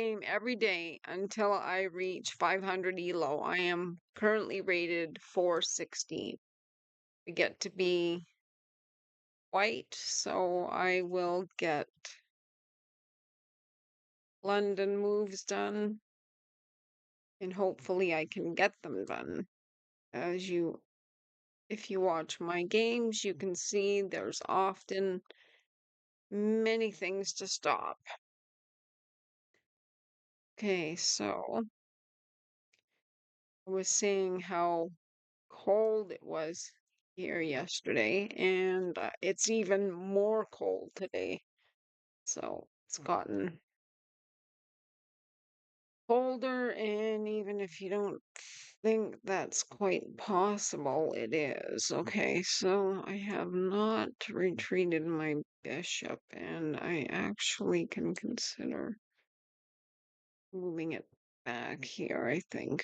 game every day until I reach 500 elo. I am currently rated 416. I get to be white, so I will get London moves done, and hopefully I can get them done. If you watch my games, you can see there's often many things to stop. Okay, so I was saying how cold it was here yesterday, and it's even more cold today. So it's gotten colder, and even if you don't think that's quite possible, it is. Okay, so I have not retreated my bishop, and I actually can consider moving it back here, I think.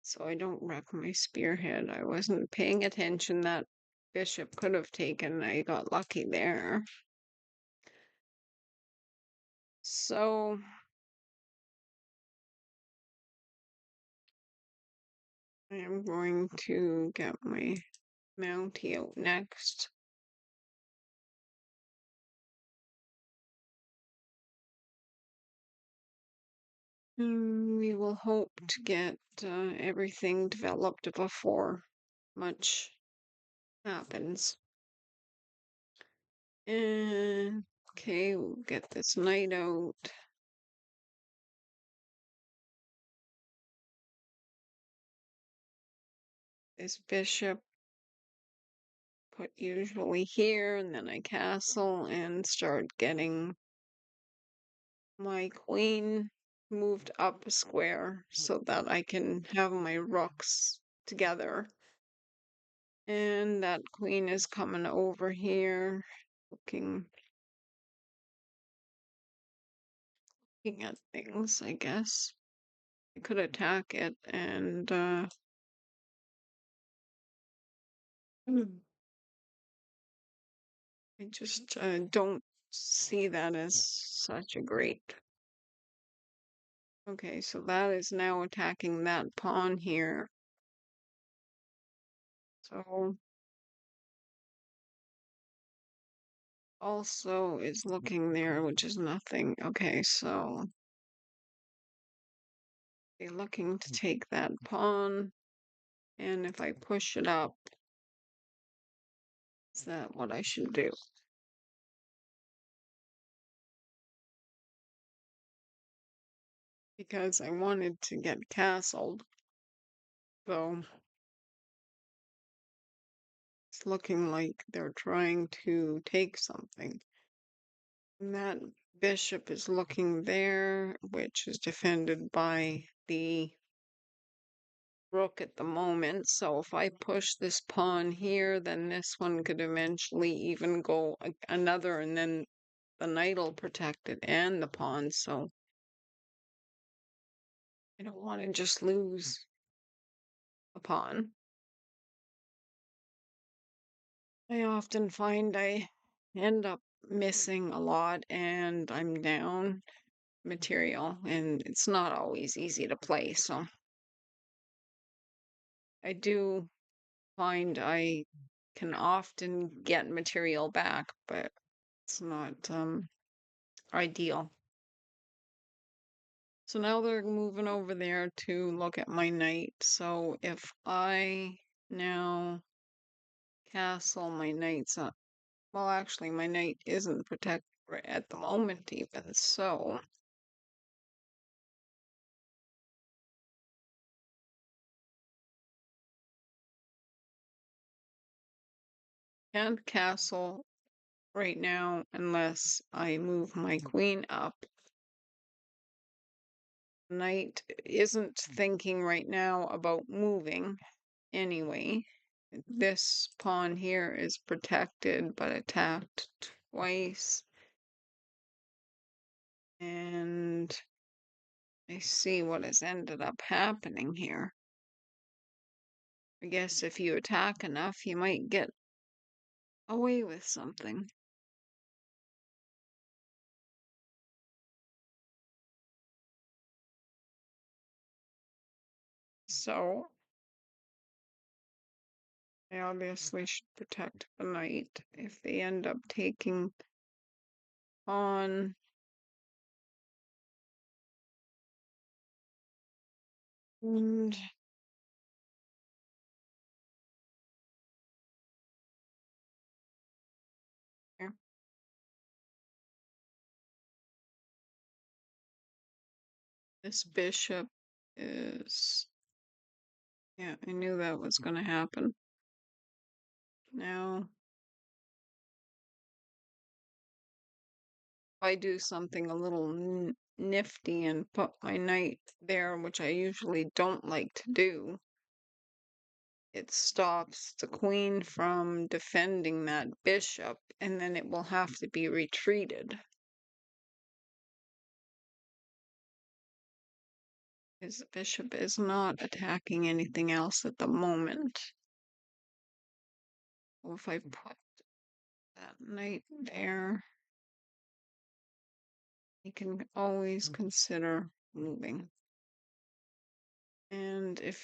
So I don't wreck my spearhead. I wasn't paying attention. That bishop could have taken. I got lucky there. So I am going to get my mountie out next. We will hope to get everything developed before much happens. And okay, we'll get this knight out. This bishop put usually here, and then I castle and start getting my queen moved up a square so that I can have my rooks together. And that queen is coming over here, looking at things, I guess. I could attack it and I just don't see that as such a great. Okay, so that is now attacking that pawn here. So also is looking there, which is nothing. Okay, so they're looking to take that pawn, and if I push it up, is that what I should do? Because I wanted to get castled, so it's looking like they're trying to take something. And that bishop is looking there, which is defended by the rook at the moment. So if I push this pawn here, then this one could eventually even go another, and then the knight will protect it and the pawn. So I don't want to just lose a pawn. I often find I end up missing a lot and I'm down material, and it's not always easy to play. So I do find I can often get material back, but it's not ideal. So now they're moving over there to look at my knight. So if I now castle, my knight's up. Well, actually, my knight isn't protected at the moment, even so. Can't castle right now unless I move my queen up. Knight isn't thinking right now about moving anyway. This pawn here is protected but attacked twice. And I see what has ended up happening here. I guess if you attack enough, you might get away with something. So I obviously should protect the knight if they end up taking on. And yeah, this bishop is, yeah, I knew that was going to happen. Now, if I do something a little nifty and put my knight there, which I usually don't like to do, it stops the queen from defending that bishop, and then it will have to be retreated. His bishop is not attacking anything else at the moment. So if I put that knight there, you can always consider moving. And if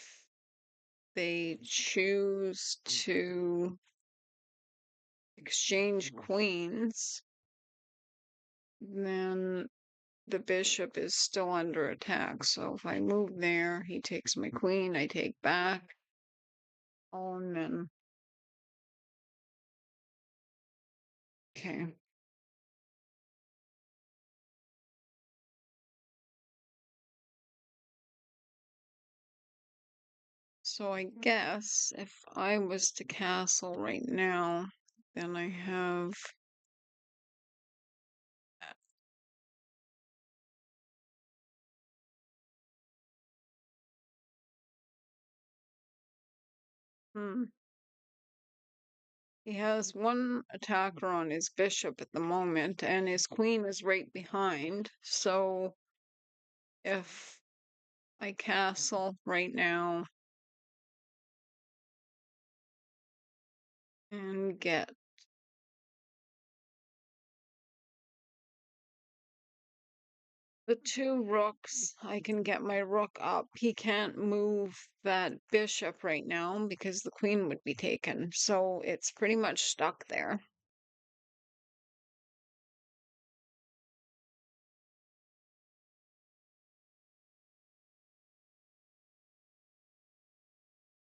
they choose to exchange queens, then the bishop is still under attack. So if I move there, he takes my queen, I take back. Oh, and then, okay. So I guess if I was to castle right now, then I have hmm, he has one attacker on his bishop at the moment, and his queen is right behind. So if I castle right now and get the two rooks, I can get my rook up. He can't move that bishop right now because the queen would be taken. So it's pretty much stuck there.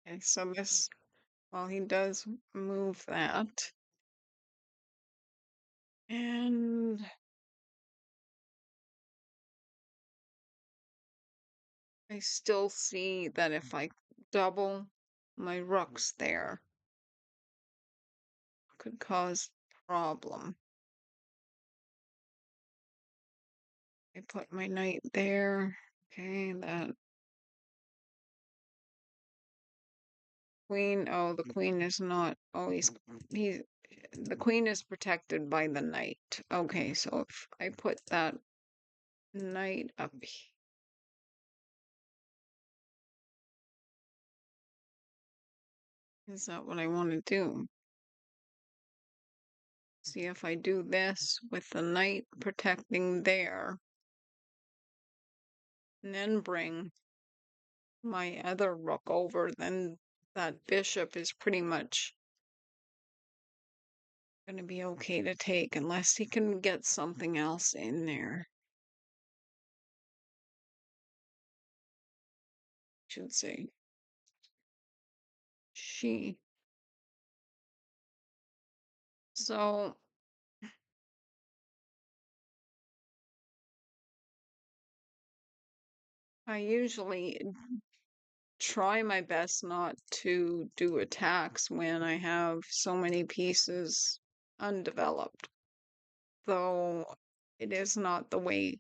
Okay, so this, well, he does move that. And I still see that if I double my rooks there, could cause problem. I put my knight there. Okay, that queen. Oh, the queen is not always. He, the queen is protected by the knight. Okay, so if I put that knight up, is that what I want to do? See if I do this with the knight protecting there, and then bring my other rook over, then that bishop is pretty much going to be okay to take unless he can get something else in there. Should say she. So I usually try my best not to do attacks when I have so many pieces undeveloped, though it is not the way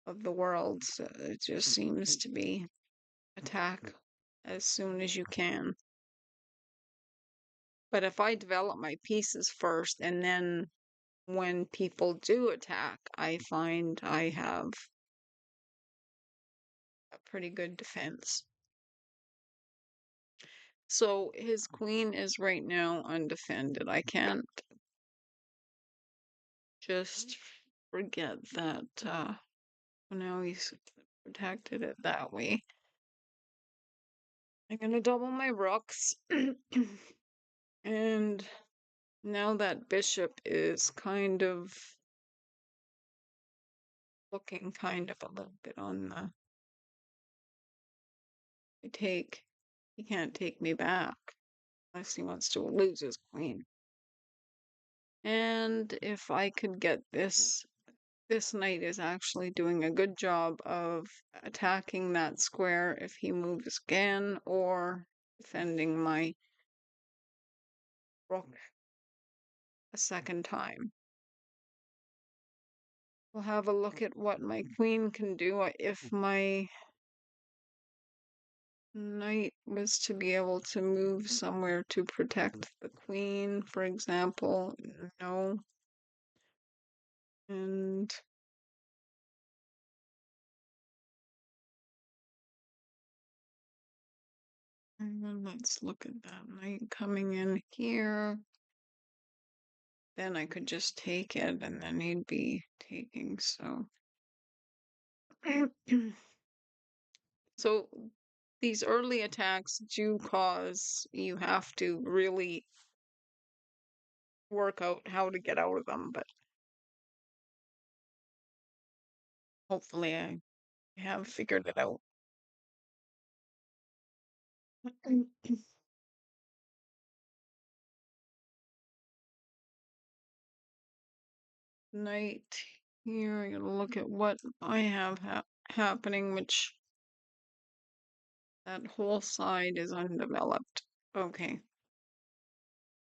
of the world. So it just seems to be attack as soon as you can. But if I develop my pieces first and then when people do attack, I find I have a pretty good defense. So his queen is right now undefended. I can't just forget that now he's protected it that way. I'm gonna double my rooks. And now that bishop is kind of looking kind of a little bit on the take. He can't take me back unless he wants to lose his queen. And if I could get this, this knight is actually doing a good job of attacking that square if he moves again, or defending my rook a second time. We'll have a look at what my queen can do if my knight was to be able to move somewhere to protect the queen, for example. No. And then let's look at that knight coming in here. Then I could just take it and then he'd be taking, so. So these early attacks do cause you have to really work out how to get out of them, but hopefully I have figured it out. Knight here, I'm gonna look at what I have happening, which that whole side is undeveloped. Okay.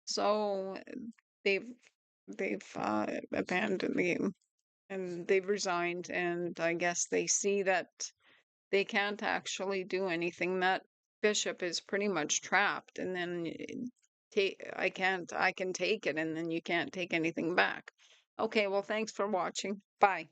So they've abandoned the game and they've resigned, and I guess they see that they can't actually do anything. That bishop is pretty much trapped, and then I can take it and then you can't take anything back. Okay, well, thanks for watching. Bye.